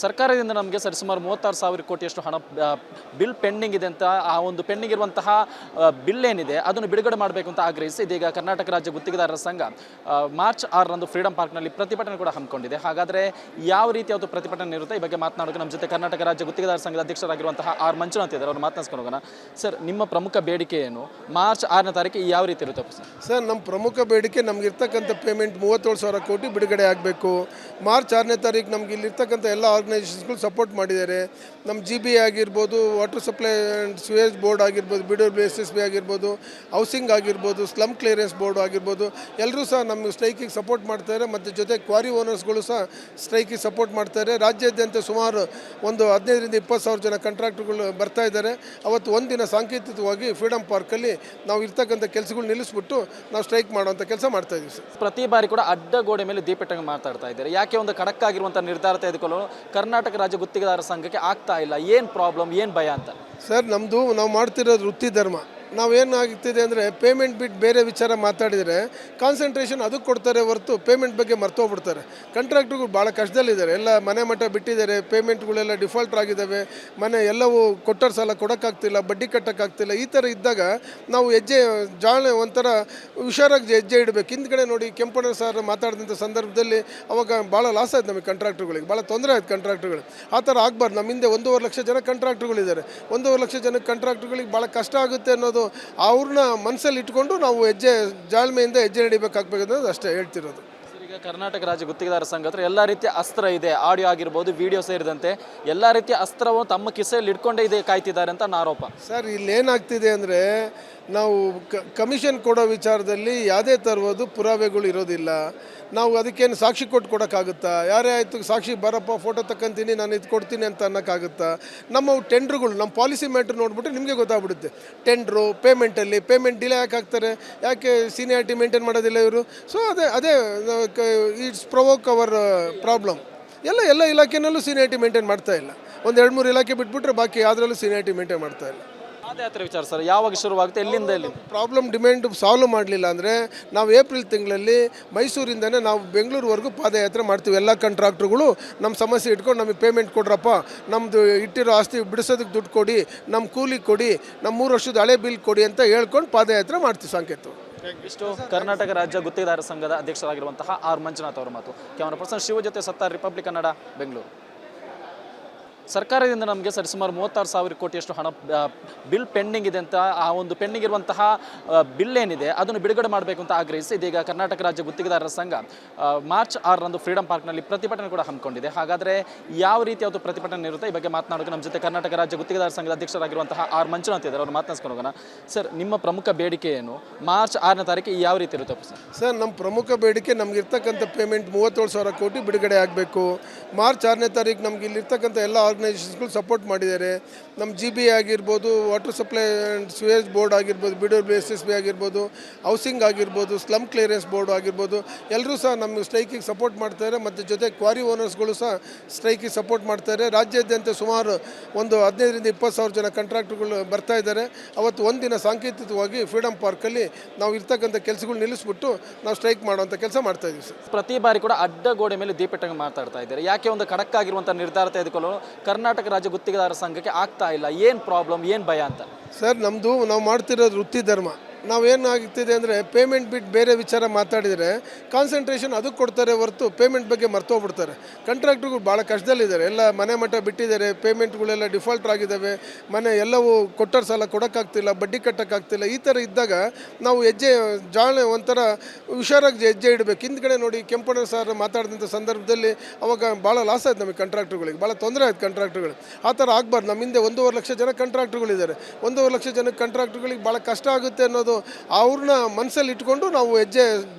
ಸರ್ಕಾರದಿಂದ ನಮಗೆ ಸರಿಸುಮಾರು 36,000 ಕೋಟಿಯಷ್ಟು ಹಣ ಬಿಲ್ ಪೆಂಡಿಂಗ್ ಇದೆ ಅಂತ ಆ ಒಂದು ಪೆಂಡಿಂಗ್ ಇರುವಂತಹ ಬಿಲ್ ಏನಿದೆ ಅದನ್ನು ಬಿಡುಗಡೆ ಮಾಡಬೇಕು ಅಂತ ಆಗ್ರಹಿಸಿ ಇದೀಗ ಕರ್ನಾಟಕ ರಾಜ್ಯ ಗುತ್ತಿಗೆದಾರರ ಸಂಘ ಮಾರ್ಚ್ 6ರಂದು ಫ್ರೀಡಂ ಪಾರ್ಕ್ನಲ್ಲಿ ಪ್ರತಿಭಟನೆ ಕೂಡ ಹಮ್ಮಿಕೊಂಡಿದೆ. ಹಾಗಾದರೆ ಯಾವ ರೀತಿಯ ಒಂದು ಪ್ರತಿಭಟನೆ ಇರುತ್ತೆ ಈ ಬಗ್ಗೆ ಮಾತನಾಡೋಕೆ ನಮ್ಮ ಜೊತೆ ಕರ್ನಾಟಕ ರಾಜ್ಯ ಗುತ್ತಿಗೆದಾರರ ಸಂಘದ ಅಧ್ಯಕ್ಷರಾಗಿರುವಂತಹ ಆರ್ ಮಂಜುನಾಥ್ ಇದ್ದಾರೆ. ಅವ್ರು ಮಾತನಾಡ್ಸ್ಕೊಂಡು ಹೋಗೋಣ. ಸರ್, ನಿಮ್ಮ ಪ್ರಮುಖ ಬೇಡಿಕೆ ಏನು? ಮಾರ್ಚ್ 6ನೇ ತಾರೀಕು ಯಾವ ರೀತಿ ಇರುತ್ತೆ ಸರ್? ನಮ್ಮ ಪ್ರಮುಖ ಬೇಡಿಕೆ ನಮಗಿರ್ತಕ್ಕಂಥ ಪೇಮೆಂಟ್ 37,000 ಕೋಟಿ ಬಿಡುಗಡೆ ಆಗಬೇಕು. ಮಾರ್ಚ್ 6ನೇ ತಾರೀಕು ನಮ್ಗೆ ಇಲ್ಲಿರ್ತಕ್ಕಂಥ ಎಲ್ಲ ಆರ್ಗನೈಸೇಷನ್ಗಳು ಸಪೋರ್ಟ್ ಮಾಡಿದ್ದಾರೆ. ನಮ್ಮ GBA ಆಗಿರ್ಬೋದು, ವಾಟರ್ ಸಪ್ಲೈ ಆ್ಯಂಡ್ ಸ್ವೇಜ್ ಬೋರ್ಡ್ ಆಗಿರ್ಬೋದು, BWSSB ಆಗಿರ್ಬೋದು, ಹೌಸಿಂಗ್ ಆಗಿರ್ಬೋದು, ಸ್ಲಮ್ ಕ್ಲಿಯರೆನ್ಸ್ ಬೋರ್ಡ್ ಆಗಿರ್ಬೋದು, ಎಲ್ಲರೂ ಸಹ ನಮ್ಮ ಸ್ಟ್ರೈಕಿಗೆ ಸಪೋರ್ಟ್ ಮಾಡ್ತಾರೆ. ಮತ್ತು ಜೊತೆ ಕ್ವಾರಿ ಓನರ್ಸ್ಗಳು ಸಹ ಸ್ಟ್ರೈಕಿಗೆ ಸಪೋರ್ಟ್ ಮಾಡ್ತಾರೆ. ರಾಜ್ಯಾದ್ಯಂತ ಸುಮಾರು ಒಂದು 15ರಿಂದ 20,000 ಜನ ಕಾಂಟ್ರಾಕ್ಟರ್ಗಳು ಬರ್ತಾ ಇದ್ದಾರೆ. ಅವತ್ತು ಒಂದಿನ ಸಾಂಕೇತಿಕವಾಗಿ ಫ್ರೀಡಂ ಪಾರ್ಕಲ್ಲಿ ನಾವು ಇರ್ತಕ್ಕಂಥ ಕೆಲಸಗಳು ನಿಲ್ಲಿಸ್ಬಿಟ್ಟು ನಾವು ಸ್ಟ್ರೈಕ್ ಮಾಡುವಂಥ ಕೆಲಸ ಮಾಡ್ತಾ ಇದ್ದೀವಿ ಸರ್. ಪ್ರತಿ ಬಾರಿ ಕೂಡ ಅಡ್ಡ ಗೋಡೆ ಮೇಲೆ ದೀಪಿಟ್ಟಂಗೆ ಮಾತಾಡ್ತಾ ಇದ್ದಾರೆ. ಯಾಕೆ ಒಂದು ಖಡಕ್ ಆಗಿರುವಂಥ ನಿರ್ಧಾರ ತೆಗೆದುಕೊಳ್ಳಲು ಕರ್ನಾಟಕ ರಾಜ್ಯ ಗುತ್ತಿಗೆದಾರರ ಸಂಘಕ್ಕೆ ಆಗ್ತಾ ಇಲ್ಲ? ಏನು ಪ್ರಾಬ್ಲಮ್, ಏನು ಭಯ ಅಂತ? ಸರ್, ನಾವು ಮಾಡ್ತಿರೋದು ವೃತ್ತಿ ಧರ್ಮ. ನಾವೇನಾಗ್ತಿದೆ ಅಂದರೆ ಪೇಮೆಂಟ್ ಬಿಟ್ಟು ಬೇರೆ ವಿಚಾರ ಮಾತಾಡಿದರೆ ಕಾನ್ಸಂಟ್ರೇಷನ್ ಅದಕ್ಕೆ ಕೊಡ್ತಾರೆ ಹೊರತು ಪೇಮೆಂಟ್ ಬಗ್ಗೆ ಮರ್ತೋಗ್ಬಿಡ್ತಾರೆ. ಕಾಂಟ್ರಾಕ್ಟ್ರುಗಳು ಭಾಳ ಕಷ್ಟದಲ್ಲಿದ್ದಾರೆ. ಎಲ್ಲ ಮನೆ ಮಠ ಬಿಟ್ಟಿದ್ದಾರೆ. ಪೇಮೆಂಟ್ಗಳೆಲ್ಲ ಡಿಫಾಲ್ಟರ್ ಆಗಿದ್ದಾವೆ. ಮನೆ ಎಲ್ಲವೂ ಕೊಟ್ಟರ ಸಾಲ ಕೊಡೋಕ್ಕಾಗ್ತಿಲ್ಲ, ಬಡ್ಡಿ ಕಟ್ಟೋಕ್ಕಾಗ್ತಿಲ್ಲ. ಈ ಥರ ಇದ್ದಾಗ ನಾವು ಒಂಥರ ಹುಷಾರಾಗಿ ಹೆಜ್ಜೆ ಇಡಬೇಕು. ಹಿಂದ್ಗಡೆ ನೋಡಿ ಕೆಂಪಣ್ಣ ಸರ್ ಮಾತಾಡಿದಂಥ ಸಂದರ್ಭದಲ್ಲಿ ಅವಾಗ ಭಾಳ ಲಾಸ್ ಆಯ್ತು ನಮಗೆ ಕಾಂಟ್ರಾಕ್ಟ್ರುಗಳಿಗೆ, ಭಾಳ ತೊಂದರೆ ಆಯ್ತು ಕಾಂಟ್ರಾಕ್ಟ್ರುಗಳು. ಆ ಥರ ಆಗಬಾರ್ದು. ನಮ್ಮ ಹಿಂದೆ 1.5 ಲಕ್ಷ ಜನ ಕಾಂಟ್ರಾಕ್ಟ್ರುಗಳಿದ್ದಾರೆ. 1.5 ಲಕ್ಷ ಜನ ಕಾಂಟ್ರಾಕ್ಟ್ರುಗಳಿಗೆ ಭಾಳ ಕಷ್ಟ ಆಗುತ್ತೆ ಅನ್ನೋದು ಅವ್ರನ್ನ ಮನಸ್ಸಲ್ಲಿ ಇಟ್ಕೊಂಡು ನಾವು ಜಾಳ್ಮೆಯಿಂದ ಹೆಜ್ಜೆ ನಡಿಬೇಕಾಗಬೇಕನ್ನೋದು ಅಷ್ಟೇ ಹೇಳ್ತಿರೋದು. ಈಗ ಕರ್ನಾಟಕ ರಾಜ್ಯ ಗುತ್ತಿಗೆದಾರ ಸಂಘ ಹತ್ರ ಎಲ್ಲ ರೀತಿಯ ಅಸ್ತ್ರ ಇದೆ. ಆಡಿಯೋ ಆಗಿರ್ಬೋದು, ವಿಡಿಯೋ ಸೇರಿದಂತೆ ಎಲ್ಲ ರೀತಿಯ ಅಸ್ತ್ರವನ್ನು ತಮ್ಮ ಕಿಸೆಯಲ್ಲಿ ಇಟ್ಕೊಂಡೇ ಇದೆ ಕಾಯ್ತಿದ್ದಾರೆ ಅಂತ ಆರೋಪ. ಸರ್, ಇಲ್ಲೇನಾಗ್ತಿದೆ ಅಂದರೆ ನಾವು ಕಮಿಷನ್ ಕೊಡೋ ವಿಚಾರದಲ್ಲಿ ಯಾವುದೇ ಥರದ್ದು ಪುರಾವೆಗಳು ಇರೋದಿಲ್ಲ. ನಾವು ಅದಕ್ಕೇನು ಸಾಕ್ಷಿ ಕೊಡೋಕ್ಕಾಗುತ್ತಾ? ಯಾರೇ ಆಯಿತು ಸಾಕ್ಷಿ ಬರಪ್ಪ, ಫೋಟೋ ತಕ್ಕಂತೀನಿ, ನಾನು ಇದು ಕೊಡ್ತೀನಿ ಅಂತ ಅನ್ನೋಕ್ಕಾಗುತ್ತಾ? ನಮ್ಮ ಟೆಂಡ್ರುಗಳು, ನಮ್ಮ ಪಾಲಿಸಿ ಮ್ಯಾಟ್ರ್ ನೋಡ್ಬಿಟ್ಟು ನಿಮಗೆ ಗೊತ್ತಾಗ್ಬಿಡುತ್ತೆ. ಟೆಂಡ್ರು ಪೇಮೆಂಟ್ ಡಿಲೇ ಯಾಕೆ ಆಗ್ತಾರೆ? ಯಾಕೆ ಸೀನಿಯಾರಿಟಿ ಮೇಂಟೈನ್ ಮಾಡೋದಿಲ್ಲ ಇವರು? ಸೊ ಅದೇ ಇಟ್ಸ್ ಪ್ರೊವೋಕ್ ಅವರ್ ಪ್ರಾಬ್ಲಮ್. ಎಲ್ಲ ಇಲಾಖೆನಲ್ಲೂ ಸೀನಿಯಾರಿಟಿ ಮೇಂಟೈನ್ ಮಾಡ್ತಾ ಇಲ್ಲ. ಒಂದು 2-3 ಇಲಾಖೆ ಬಿಟ್ಬಿಟ್ರೆ ಬಾಕಿ ಯಾವುದ್ರಲ್ಲೂ ಸೀನಿಯಾರಿಟಿ ಮೇಂಟೈನ್ ಮಾಡ್ತಾ ಇಲ್ಲ. ಪಾದಯಾತ್ರೆ ವಿಚಾರ ಸರ್, ಯಾವಾಗ ಶುರುವಾಗುತ್ತೆ, ಎಲ್ಲಿಂದ ಪ್ರಾಬ್ಲಮ್ ಡಿಮ್ಯಾಂಡ್ ಸಾಲ್ವ್ ಮಾಡಲಿಲ್ಲ ಅಂದರೆ ನಾವು ಏಪ್ರಿಲ್ ತಿಂಗಳಲ್ಲಿ ಮೈಸೂರಿಂದನೇ ನಾವು ಬೆಂಗಳೂರುವರೆಗೂ ಪಾದಯಾತ್ರೆ ಮಾಡ್ತೀವಿ. ಎಲ್ಲ ಕಾಂಟ್ರಾಕ್ಟ್ರುಗಳು ನಮ್ಮ ಸಮಸ್ಯೆ ಇಟ್ಕೊಂಡು ನಮಗೆ ಪೇಮೆಂಟ್ ಕೊಡ್ರಪ್ಪ, ನಮ್ಮದು ಇಟ್ಟಿರೋ ಆಸ್ತಿ ಬಿಡಿಸೋದಕ್ಕೆ ದುಡ್ಡು ಕೊಡಿ, ನಮ್ಮ ಕೂಲಿ ಕೊಡಿ, ನಮ್ಮ 3 ವರ್ಷದ ಹಳೆ ಬಿಲ್ ಕೊಡಿ ಅಂತ ಹೇಳ್ಕೊಂಡು ಪಾದಯಾತ್ರೆ ಮಾಡ್ತೀವಿ. ಸಾಂಕೇತ ಇಷ್ಟು ಕರ್ನಾಟಕ ರಾಜ್ಯ ಗುತ್ತಿಗೆದಾರ ಸಂಘದ ಅಧ್ಯಕ್ಷರಾಗಿರುವಂತಹ ಆರ್ ಮಂಜುನಾಥ್ ಅವರ ಮಾತು. ಕ್ಯಾಮರಾ ಪರ್ಸನ್ ಶಿವ ಜೊತೆ ಸತ್ತಾರ್, ರಿಪಬ್ಲಿಕ್ ಕನ್ನಡ, ಬೆಂಗಳೂರು. ಸರ್ಕಾರದಿಂದ ನಮಗೆ ಸರಿಸುಮಾರು 36,000 ಕೋಟಿಯಷ್ಟು ಹಣ ಬಿಲ್ ಪೆಂಡಿಂಗ್ ಇದೆ ಅಂತ ಆ ಒಂದು ಪೆಂಡಿಂಗ್ ಇರುವಂತಹ ಬಿಲ್ ಏನಿದೆ ಅದನ್ನು ಬಿಡುಗಡೆ ಮಾಡಬೇಕು ಅಂತ ಆಗ್ರಹಿಸಿ ಇದೀಗ ಕರ್ನಾಟಕ ರಾಜ್ಯ ಗುತ್ತಿಗೆದಾರರ ಸಂಘ ಮಾರ್ಚ್ 6ರಂದು ಫ್ರೀಡಂ ಪಾರ್ಕ್ನಲ್ಲಿ ಪ್ರತಿಭಟನೆ ಕೂಡ ಹಮ್ಮಿಕೊಂಡಿದೆ. ಹಾಗಾದರೆ ಯಾವ ರೀತಿಯ ಒಂದು ಪ್ರತಿಭಟನೆ ಇರುತ್ತೆ ಈ ಬಗ್ಗೆ ಮಾತನಾಡೋಕೆ ನಮ್ಮ ಜೊತೆ ಕರ್ನಾಟಕ ರಾಜ್ಯ ಗುತ್ತಿಗೆದಾರರ ಸಂಘದ ಅಧ್ಯಕ್ಷರಾಗಿರುವಂತಹ ಆರ್ ಮಂಜುನಾಥ್ ಇದ್ದಾರೆ. ಅವ್ರು ಮಾತನಾಡ್ಸ್ಕೊಂಡು ಹೋಗೋಣ. ಸರ್, ನಿಮ್ಮ ಪ್ರಮುಖ ಬೇಡಿಕೆ ಏನು? ಮಾರ್ಚ್ 6ನೇ ತಾರೀಕು ಯಾವ ರೀತಿ ಇರುತ್ತೆ ಸರ್? ನಮ್ಮ ಪ್ರಮುಖ ಬೇಡಿಕೆ ನಮಗಿರ್ತಕ್ಕಂಥ ಪೇಮೆಂಟ್ 37,000 ಕೋಟಿ ಬಿಡುಗಡೆ ಆಗಬೇಕು. ಮಾರ್ಚ್ 6ನೇ ತಾರೀಕು ನಮ್ಗೆ ಇಲ್ಲಿರ್ತಕ್ಕಂಥ ಎಲ್ಲ ಆರ್ಗನೈಸೇಷನ್ಗಳು ಸಪೋರ್ಟ್ ಮಾಡಿದ್ದಾರೆ. ನಮ್ಮ GBA ಆಗಿರ್ಬೋದು, ವಾಟರ್ ಸಪ್ಲೈ ಆ್ಯಂಡ್ ಸ್ವೇಜ್ ಬೋರ್ಡ್ ಆಗಿರ್ಬೋದು, BWSSB ಆಗಿರ್ಬೋದು, ಹೌಸಿಂಗ್ ಆಗಿರ್ಬೋದು, ಸ್ಲಮ್ ಕ್ಲಿಯರೆನ್ಸ್ ಬೋರ್ಡ್ ಆಗಿರ್ಬೋದು, ಎಲ್ಲರೂ ಸಹ ನಮ್ಮ ಸ್ಟ್ರೈಕಿಗೆ ಸಪೋರ್ಟ್ ಮಾಡ್ತಾರೆ. ಮತ್ತು ಜೊತೆ ಕ್ವಾರಿ ಓನರ್ಸ್ಗಳು ಸಹ ಸ್ಟ್ರೈಕಿಗೆ ಸಪೋರ್ಟ್ ಮಾಡ್ತಾರೆ. ರಾಜ್ಯಾದ್ಯಂತ ಸುಮಾರು ಒಂದು 15ರಿಂದ 20,000 ಜನ ಕಾಂಟ್ರಾಕ್ಟರ್ಗಳು ಬರ್ತಾ ಇದ್ದಾರೆ. ಅವತ್ತು ಒಂದಿನ ಸಾಂಕೇತಿಕವಾಗಿ ಫ್ರೀಡಂ ಪಾರ್ಕಲ್ಲಿ ನಾವು ಇರ್ತಕ್ಕಂಥ ಕೆಲಸಗಳು ನಿಲ್ಲಿಸ್ಬಿಟ್ಟು ನಾವು ಸ್ಟ್ರೈಕ್ ಮಾಡುವಂಥ ಕೆಲಸ ಮಾಡ್ತಾ ಇದ್ದೀವಿ ಸರ್. ಪ್ರತಿ ಬಾರಿ ಕೂಡ ಅಡ್ಡ ಗೋಡೆ ಮೇಲೆ ದೀಪಿಟ್ಟಂಗೆ ಮಾತಾಡ್ತಾ ಇದ್ದಾರೆ. ಯಾಕೆ ಒಂದು ಖಡಕ್ ಆಗಿರುವಂಥ ನಿರ್ಧಾರ ತೆಗೆದುಕೊಳ್ಳಲು ಕರ್ನಾಟಕ ರಾಜ್ಯ ಗುತ್ತಿಗೆದಾರ ಸಂಘಕ್ಕೆ ಆಗ್ತಾ ಇಲ್ಲ? ಏನು ಪ್ರಾಬ್ಲಮ್, ಏನು ಭಯ ಅಂತ? ಸರ್, ನಾವು ಮಾಡ್ತಿರೋದು ವೃತ್ತಿ ಧರ್ಮ. ನಾವೇನಾಗ್ತಿದೆ ಅಂದರೆ ಪೇಮೆಂಟ್ ಬಿಟ್ಟು ಬೇರೆ ವಿಚಾರ ಮಾತಾಡಿದರೆ ಕಾನ್ಸಂಟ್ರೇಷನ್ ಅದಕ್ಕೆ ಕೊಡ್ತಾರೆ ಹೊರತು ಪೇಮೆಂಟ್ ಬಗ್ಗೆ ಮರ್ತೋಗ್ಬಿಡ್ತಾರೆ. ಕಾಂಟ್ರಾಕ್ಟ್ರುಗಳು ಭಾಳ ಕಷ್ಟದಲ್ಲಿದ್ದಾರೆ. ಎಲ್ಲ ಮನೆ ಮಠ ಬಿಟ್ಟಿದ್ದಾರೆ. ಪೇಮೆಂಟ್ಗಳೆಲ್ಲ ಡಿಫಾಲ್ಟರ್ ಆಗಿದ್ದಾವೆ. ಮನೆ ಎಲ್ಲವೂ ಕೊಟ್ಟರ ಸಾಲ ಕೊಡೋಕ್ಕಾಗ್ತಿಲ್ಲ, ಬಡ್ಡಿ ಕಟ್ಟೋಕ್ಕಾಗ್ತಿಲ್ಲ. ಈ ಥರ ಇದ್ದಾಗ ನಾವು ಒಂಥರ ಹುಷಾರಾಗಿ ಹೆಜ್ಜೆ ಇಡಬೇಕು. ಹಿಂದ್ಗಡೆ ನೋಡಿ ಕೆಂಪಣ್ಣ ಸರ್ ಮಾತಾಡಿದಂಥ ಸಂದರ್ಭದಲ್ಲಿ ಅವಾಗ ಭಾಳ ಲಾಸ್ ಆಯ್ತು ನಮಗೆ ಕಾಂಟ್ರಾಕ್ಟ್ರುಗಳಿಗೆ, ಭಾಳ ತೊಂದರೆ ಆಯ್ತು ಕಾಂಟ್ರಾಕ್ಟ್ರುಗಳು. ಆ ಥರ ಆಗಬಾರ್ದು. ನಮ್ಮ ಹಿಂದೆ 1.5 ಲಕ್ಷ ಜನ ಕಾಂಟ್ರಾಕ್ಟ್ರುಗಳಿದ್ದಾರೆ. 1.5 ಲಕ್ಷ ಜನ ಕಾಂಟ್ರಾಕ್ಟ್ರುಗಳಿಗೆ ಭಾಳ ಕಷ್ಟ ಆಗುತ್ತೆ ಅನ್ನೋದು ಅವ್ರನ್ನ ಮನಸ್ಸಲ್ಲಿ ಇಟ್ಕೊಂಡು ನಾವು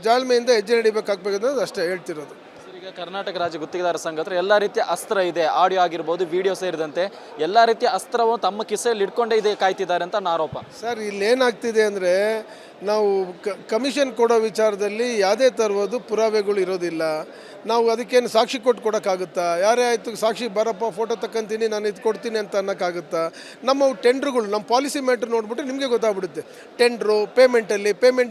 ಜಾಳ್ಮೆಯಿಂದ ಹೆಜ್ಜೆ ನಡಿಬೇಕಾಗಬೇಕನ್ನೋದು ಅಷ್ಟೇ ಹೇಳ್ತಿರೋದು. ಈಗ ಕರ್ನಾಟಕ ರಾಜ್ಯ ಗುತ್ತಿಗೆದಾರ ಸಂಘ ಹತ್ರ ಎಲ್ಲ ರೀತಿಯ ಅಸ್ತ್ರ ಇದೆ. ಆಡಿಯೋ ಆಗಿರ್ಬೋದು, ವಿಡಿಯೋ ಸೇರಿದಂತೆ ಎಲ್ಲ ರೀತಿಯ ಅಸ್ತ್ರವನ್ನು ತಮ್ಮ ಕಿಸೆಯಲ್ಲಿ ಇಟ್ಕೊಂಡೇ ಇದೆ ಕಾಯ್ತಿದ್ದಾರೆ ಅಂತ ಆರೋಪ. ಸರ್, ಇಲ್ಲೇನಾಗ್ತಿದೆ ಅಂದರೆ ನಾವು ಕಮಿಷನ್ ಕೊಡೋ ವಿಚಾರದಲ್ಲಿ ಯಾವುದೇ ಥರದ್ದು ಪುರಾವೆಗಳು ಇರೋದಿಲ್ಲ. ನಾವು ಅದಕ್ಕೇನು ಸಾಕ್ಷಿ ಕೊಡೋಕ್ಕಾಗುತ್ತಾ? ಯಾರೇ ಆಯಿತು ಸಾಕ್ಷಿ ಬರಪ್ಪ, ಫೋಟೋ ತಕ್ಕಂತೀನಿ, ನಾನು ಇದು ಕೊಡ್ತೀನಿ ಅಂತ ಅನ್ನೋಕ್ಕಾಗುತ್ತಾ? ನಮ್ಮ ಟೆಂಡ್ರುಗಳು, ನಮ್ಮ ಪಾಲಿಸಿ ಮ್ಯಾಟ್ರ್ ನೋಡ್ಬಿಟ್ಟು ನಿಮಗೆ ಗೊತ್ತಾಗ್ಬಿಡುತ್ತೆ. ಟೆಂಡ್ರು ಪೇಮೆಂಟ್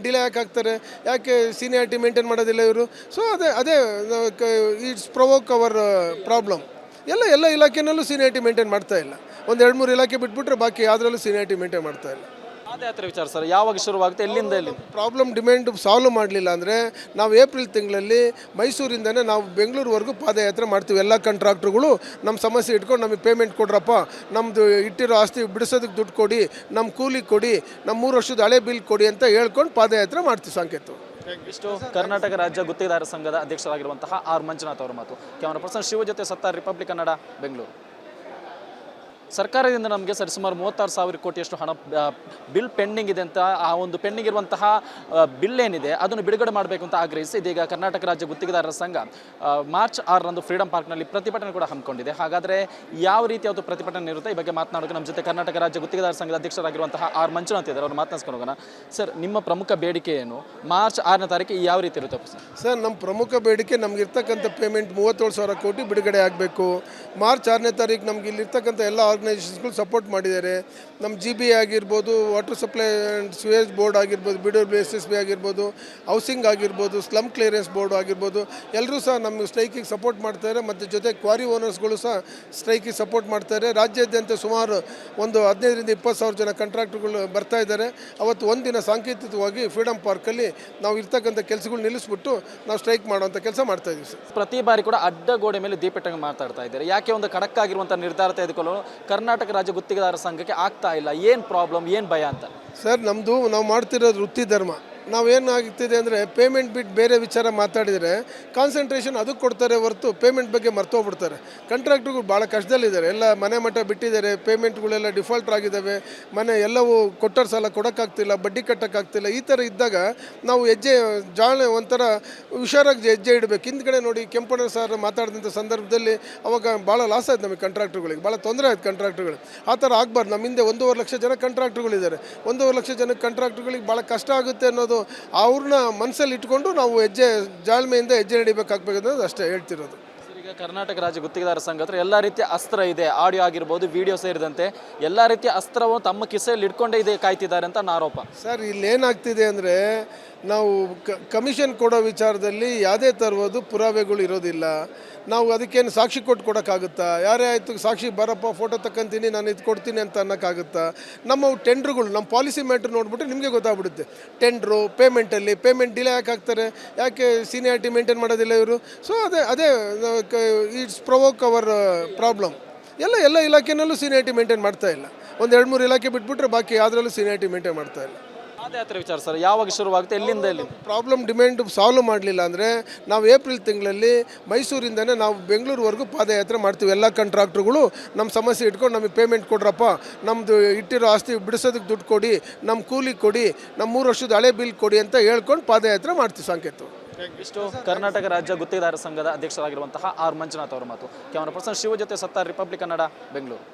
ಡಿಲೇ ಯಾಕೆ ಆಗ್ತಾರೆ? ಯಾಕೆ ಸೀನಿಯಾರಿಟಿ ಮೇಂಟೈನ್ ಮಾಡೋದಿಲ್ಲ ಇವರು? ಸೊ ಅದೇ ಇಟ್ಸ್ ಪ್ರೊವೋಕ್ ಅವರ್ ಪ್ರಾಬ್ಲಮ್. ಎಲ್ಲ ಇಲಾಖೆನಲ್ಲೂ ಸೀನಿಯಾರಿಟಿ ಮೇಂಟೈನ್ ಮಾಡ್ತಾ ಇಲ್ಲ. ಒಂದು 2-3 ಇಲಾಖೆ ಬಿಟ್ಬಿಟ್ರೆ ಬಾಕಿ ಯಾವುದ್ರಲ್ಲೂ ಸೀನಿಯಾರಿಟಿ ಮೇಂಟೈನ್ ಮಾಡ್ತಾ ಇಲ್ಲ. ಪಾದಯಾತ್ರೆ ವಿಚಾರ ಸರ್ ಯಾವಾಗ ಶುರುವಾಗುತ್ತೆ, ಎಲ್ಲಿಂದ ಎಲ್ಲಿ? ಪ್ರಾಬ್ಲಮ್ ಡಿಮ್ಯಾಂಡ್ ಸಾಲ್ವ್ ಮಾಡಲಿಲ್ಲ ಅಂದರೆ ನಾವು ಏಪ್ರಿಲ್ ತಿಂಗಳಲ್ಲಿ ಮೈಸೂರಿಂದನೇ ನಾವು ಬೆಂಗಳೂರುವರೆಗೂ ಪಾದಯಾತ್ರೆ ಮಾಡ್ತೀವಿ. ಎಲ್ಲ ಕಾಂಟ್ರಾಕ್ಟ್ರುಗಳು ನಮ್ಮ ಸಮಸ್ಯೆ ಇಟ್ಕೊಂಡು ನಮಗೆ ಪೇಮೆಂಟ್ ಕೊಡ್ರಪ್ಪ, ನಮ್ಮದು ಇಟ್ಟಿರೋ ಆಸ್ತಿ ಬಿಡಿಸೋದಕ್ಕೆ ದುಡ್ಡು ಕೊಡಿ, ನಮ್ಮ ಕೂಲಿ ಕೊಡಿ, ನಮ್ಮ 3 ವರ್ಷದ ಹಳೆ ಬಿಲ್ ಕೊಡಿ ಅಂತ ಹೇಳ್ಕೊಂಡು ಪಾದಯಾತ್ರೆ ಮಾಡ್ತೀವಿ. ಸಾಂಕೇತ ಇಷ್ಟು ಕರ್ನಾಟಕ ರಾಜ್ಯ ಗುತ್ತಿಗೆದಾರ ಸಂಘದ ಅಧ್ಯಕ್ಷರಾಗಿರುವಂತಹ ಆರ್ ಮಂಜುನಾಥ್ ಅವರ ಮಾತು. ಕ್ಯಾಮರಾ ಪರ್ಸನ್ ಶಿವ ಜೊತೆ ಸತ್ತಾರ್, ರಿಪಬ್ಲಿಕ್ ಕನ್ನಡ, ಬೆಂಗಳೂರು. ಸರ್ಕಾರದಿಂದ ನಮಗೆ ಸರಿಸುಮಾರು 36,000 ಕೋಟಿಯಷ್ಟು ಹಣ ಬಿಲ್ ಪೆಂಡಿಂಗ್ ಇದೆ ಅಂತ, ಆ ಒಂದು ಪೆಂಡಿಂಗ್ ಇರುವಂತಹ ಬಿಲ್ ಏನಿದೆ ಅದನ್ನು ಬಿಡುಗಡೆ ಮಾಡಬೇಕು ಅಂತ ಆಗ್ರಹಿಸಿ ಇದೀಗ ಕರ್ನಾಟಕ ರಾಜ್ಯ ಗುತ್ತಿಗೆದಾರರ ಸಂಘ ಮಾರ್ಚ್ 6ರಂದು ಫ್ರೀಡಂ ಪಾರ್ಕ್ನಲ್ಲಿ ಪ್ರತಿಭಟನೆ ಕೂಡ ಹಮ್ಮಿಕೊಂಡಿದೆ. ಹಾಗಾದರೆ ಯಾವ ರೀತಿ ಅದು ಪ್ರತಿಭಟನೆ ಇರುತ್ತೆ, ಈ ಬಗ್ಗೆ ಮಾತನಾಡೋಕೆ ನಮ್ಮ ಜೊತೆ ಕರ್ನಾಟಕ ರಾಜ್ಯ ಗುತ್ತಿಗೆದಾರ ಸಂಘದ ಅಧ್ಯಕ್ಷರಾಗಿರುವಂತಹ ಆರ್ ಮಂಜುನಾಥ್ ಇದ್ದಾರೆ. ಅವ್ರು ಮಾತನಾಡ್ಕೊಂಡು ಹೋಗೋಣ. ಸರ್, ನಿಮ್ಮ ಪ್ರಮುಖ ಬೇಡಿಕೆ ಏನು? ಮಾರ್ಚ್ 6ನೇ ತಾರೀಕು ಯಾವ ರೀತಿ ಇರುತ್ತೆ ಸರ್? ನಮ್ಮ ಪ್ರಮುಖ ಬೇಡಿಕೆ ನಮಗಿರ್ತಕ್ಕಂಥ ಪೇಮೆಂಟ್ 37,000 ಕೋಟಿ ಬಿಡುಗಡೆ ಆಗಬೇಕು. ಮಾರ್ಚ್ 6ನೇ ತಾರೀಕು ನಮ್ಗೆ ಇಲ್ಲಿರ್ತಕ್ಕಂಥ ಎಲ್ಲ ಆರ್ಗನೈಸೇಷನ್ಸ್ಗಳು ಸಪೋರ್ಟ್ ಮಾಡಿದ್ದಾರೆ. ನಮ್ಮ GB ಆಗಿರ್ಬೋದು, ವಾಟರ್ ಸಪ್ಲೈ ಆ್ಯಂಡ್ ಸ್ವೇಜ್ ಬೋರ್ಡ್ ಆಗಿರ್ಬೋದು, BWSSB ಆಗಿರ್ಬೋದು, ಹೌಸಿಂಗ್ ಆಗಿರ್ಬೋದು, ಸ್ಲಮ್ ಕ್ಲಿಯರೆನ್ಸ್ ಬೋರ್ಡ್ ಆಗಿರ್ಬೋದು, ಎಲ್ಲರೂ ಸಹ ನಮ್ಮ ಸ್ಟ್ರೈಕಿಗೆ ಸಪೋರ್ಟ್ ಮಾಡ್ತಾರೆ. ಮತ್ತು ಜೊತೆ ಕ್ವಾರಿ ಓನರ್ಸ್ಗಳು ಸಹ ಸ್ಟ್ರೈಕಿಗೆ ಸಪೋರ್ಟ್ ಮಾಡ್ತಾರೆ. ರಾಜ್ಯಾದ್ಯಂತ ಸುಮಾರು ಒಂದು 15,000 ರಿಂದ 20,000 ಜನ ಕಾಂಟ್ರಾಕ್ಟ್ರುಗಳು ಬರ್ತಾ ಇದ್ದಾರೆ. ಅವತ್ತು ಒಂದಿನ ಸಾಂಕೇತಿಕವಾಗಿ ಫ್ರೀಡಂ ಪಾರ್ಕಲ್ಲಿ ನಾವು ಇರ್ತಕ್ಕಂಥ ಕೆಲಸಗಳು ನಿಲ್ಲಿಸ್ಬಿಟ್ಟು ನಾವು ಸ್ಟ್ರೈಕ್ ಮಾಡುವಂಥ ಕೆಲಸ ಮಾಡ್ತಾ ಇದ್ದೀವಿ ಸರ್. ಪ್ರತಿ ಬಾರಿ ಕೂಡ ಅಡ್ಡಗೋಡೆ ಮೇಲೆ ದೀಪಿಟ್ಟಂಗೆ ಮಾತಾಡ್ತಾ ಇದ್ದಾರೆ. ಯಾಕೆ ಒಂದು ಖಡಕ್ ಆಗಿರುವಂಥ ನಿರ್ಧಾರ ತೆಗೆದುಕೊಳ್ಳಲು ಕರ್ನಾಟಕ ರಾಜ್ಯ ಗುತ್ತಿಗೆದಾರ ಸಂಘಕ್ಕೆ ಆಗ್ತಾ ಇಲ್ಲ? ಏನು ಪ್ರಾಬ್ಲಮ್, ಏನು ಭಯ ಅಂತ? ಸರ್, ನಾವು ಮಾಡ್ತಿರೋದು ವೃತ್ತಿ ಧರ್ಮ. ನಾವೇನಾಗ್ತಿದೆ ಅಂದರೆ ಪೇಮೆಂಟ್ ಬಿಟ್ಟು ಬೇರೆ ವಿಚಾರ ಮಾತಾಡಿದರೆ ಕಾನ್ಸಂಟ್ರೇಷನ್ ಅದಕ್ಕೆ ಕೊಡ್ತಾರೆ ಹೊರತು ಪೇಮೆಂಟ್ ಬಗ್ಗೆ ಮರ್ತೋಗ್ಬಿಡ್ತಾರೆ. ಕಾಂಟ್ರಾಕ್ಟ್ರುಗಳು ಭಾಳ ಕಷ್ಟದಲ್ಲಿದ್ದಾರೆ. ಎಲ್ಲ ಮನೆ ಮಠ ಬಿಟ್ಟಿದ್ದಾರೆ, ಪೇಮೆಂಟ್ಗಳೆಲ್ಲ ಡಿಫಾಲ್ಟ್ ಆಗಿದ್ದಾವೆ, ಮನೆ ಎಲ್ಲವೂ ಕೊಟ್ಟರ ಸಾಲ ಕೊಡೋಕ್ಕಾಗ್ತಿಲ್ಲ, ಬಡ್ಡಿ ಕಟ್ಟೋಕ್ಕಾಗ್ತಿಲ್ಲ. ಈ ಥರ ಇದ್ದಾಗ ನಾವು ಒಂಥರ ಹುಷಾರಾಗಿ ಹೆಜ್ಜೆ ಇಡಬೇಕು. ಹಿಂದ್ಗಡೆ ನೋಡಿ ಕೆಂಪಣ್ಣ ಸರ್ ಮಾತಾಡಿದಂಥ ಸಂದರ್ಭದಲ್ಲಿ ಅವಾಗ ಭಾಳ ಲಾಸ್ ಆಯ್ತು ನಮಗೆ, ಕಾಂಟ್ರಾಕ್ಟ್ರುಗಳಿಗೆ ಭಾಳ ತೊಂದರೆ ಆಯ್ತು. ಕಾಂಟ್ರಾಕ್ಟ್ರುಗಳು ಆ ಥರ ಆಗಬಾರ್ದು. ನಮ್ಮ ಹಿಂದೆ 1.5 ಲಕ್ಷ ಜನ ಕಾಂಟ್ರಾಕ್ಟ್ರುಗಳಿದ್ದಾರೆ. 1.5 ಲಕ್ಷ ಜನಕ್ಕೆ ಕಾಂಟ್ರಾಕ್ಟ್ರುಗಳಿಗೆ ಭಾಳ ಕಷ್ಟ ಆಗುತ್ತೆ ಅನ್ನೋದು ಅವ್ರನ್ನ ಮನಸ್ಸಲ್ಲಿ ಇಟ್ಕೊಂಡು ನಾವು ಜಾಳ್ಮೆಯಿಂದ ಹೆಜ್ಜೆ ನಡಿಬೇಕಾಗಬೇಕು ಅನ್ನೋದು ಅಷ್ಟೇ ಹೇಳ್ತಿರೋದು. ಈಗ ಕರ್ನಾಟಕ ರಾಜ್ಯ ಗುತ್ತಿಗೆದಾರ ಸಂಘ ಹತ್ರ ಎಲ್ಲ ರೀತಿಯ ಅಸ್ತ್ರ ಇದೆ, ಆಡಿಯೋ ಆಗಿರ್ಬೋದು, ವಿಡಿಯೋ ಸೇರಿದಂತೆ ಎಲ್ಲ ರೀತಿಯ ಅಸ್ತ್ರವನ್ನು ತಮ್ಮ ಕಿಸೆಯಲ್ಲಿ ಇಟ್ಕೊಂಡೇ ಇದೆ ಕಾಯ್ತಿದ್ದಾರೆ ಅಂತ ಆರೋಪ. ಸರ್, ಇಲ್ಲೇನಾಗ್ತಿದೆ ಅಂದರೆ ನಾವು ಕಮಿಷನ್ ಕೊಡೋ ವಿಚಾರದಲ್ಲಿ ಯಾವುದೇ ಥರದ್ದು ಪುರಾವೆಗಳು ಇರೋದಿಲ್ಲ. ನಾವು ಅದಕ್ಕೇನು ಸಾಕ್ಷಿ ಕೊಡೋಕ್ಕಾಗುತ್ತಾ? ಯಾರೇ ಆಯಿತು ಸಾಕ್ಷಿ ಬರಪ್ಪ, ಫೋಟೋ ತಕ್ಕಂತೀನಿ, ನಾನು ಇದು ಕೊಡ್ತೀನಿ ಅಂತ ಅನ್ನೋಕ್ಕಾಗುತ್ತಾ? ನಮ್ಮ ಟೆಂಡ್ರುಗಳು, ನಮ್ಮ ಪಾಲಿಸಿ ಮ್ಯಾಟ್ರ್ ನೋಡ್ಬಿಟ್ಟು ನಿಮಗೆ ಗೊತ್ತಾಗ್ಬಿಡುತ್ತೆ. ಟೆಂಡ್ರು ಪೇಮೆಂಟ್ ಡಿಲೇ ಯಾಕೆ ಆಗ್ತಾರೆ, ಯಾಕೆ ಸೀನಿಯಾರಿಟಿ ಮೇಂಟೈನ್ ಮಾಡೋದಿಲ್ಲ ಇವರು? ಸೊ ಅದೇ ಇಟ್ಸ್ ಪ್ರೊವೋಕ್ ಅವರ್ ಪ್ರಾಬ್ಲಮ್. ಎಲ್ಲ ಇಲಾಖೆನಲ್ಲೂ ಸೀನಿಯಾರಿಟಿ ಮೇಂಟೈನ್ ಮಾಡ್ತಾ ಇಲ್ಲ. ಒಂದು 2-3 ಇಲಾಖೆ ಬಿಟ್ಬಿಟ್ರೆ ಬಾಕಿ ಯಾವುದ್ರಲ್ಲೂ ಸೀನಿಯಾರಿಟಿ ಮೇಂಟೈನ್ ಮಾಡ್ತಾ ಇಲ್ಲ. ಪಾದಯಾತ್ರೆ ವಿಚಾರ ಸರ್ ಯಾವಾಗ ಶುರುವಾಗುತ್ತೆ, ಎಲ್ಲಿಂದ ಎಲ್ಲಿ? ಪ್ರಾಬ್ಲಮ್ ಡಿಮ್ಯಾಂಡ್ ಸಾಲ್ವ್ ಮಾಡಲಿಲ್ಲ ಅಂದರೆ ನಾವು ಏಪ್ರಿಲ್ ತಿಂಗಳಲ್ಲಿ ಮೈಸೂರಿಂದನೇ ನಾವು ಬೆಂಗಳೂರುವರೆಗೂ ಪಾದಯಾತ್ರೆ ಮಾಡ್ತೀವಿ. ಎಲ್ಲ ಕಾಂಟ್ರಾಕ್ಟ್ರುಗಳು ನಮ್ಮ ಸಮಸ್ಯೆ ಇಟ್ಕೊಂಡು ನಮಗೆ ಪೇಮೆಂಟ್ ಕೊಡ್ರಪ್ಪ, ನಮ್ಮದು ಇಟ್ಟಿರೋ ಆಸ್ತಿ ಬಿಡಿಸೋದಕ್ಕೆ ದುಡ್ಡು ಕೊಡಿ, ನಮ್ಮ ಕೂಲಿ ಕೊಡಿ, ನಮ್ಮ 3 ವರ್ಷದ ಹಳೆ ಬಿಲ್ ಕೊಡಿ ಅಂತ ಹೇಳ್ಕೊಂಡು ಪಾದಯಾತ್ರೆ ಮಾಡ್ತೀವಿ. ಸಾಂಕೇತ ಇಷ್ಟು ಕರ್ನಾಟಕ ರಾಜ್ಯ ಗುತ್ತಿಗೆದಾರ ಸಂಘದ ಅಧ್ಯಕ್ಷರಾಗಿರುವಂತಹ ಆರ್ ಮಂಜುನಾಥ್ ಅವರ ಮಾತು. ಕ್ಯಾಮರಾ ಪರ್ಸನ್ ಶಿವ ಜೊತೆ ಸತ್ತಾರ್, ರಿಪಬ್ಲಿಕ್ ಕನ್ನಡ, ಬೆಂಗಳೂರು.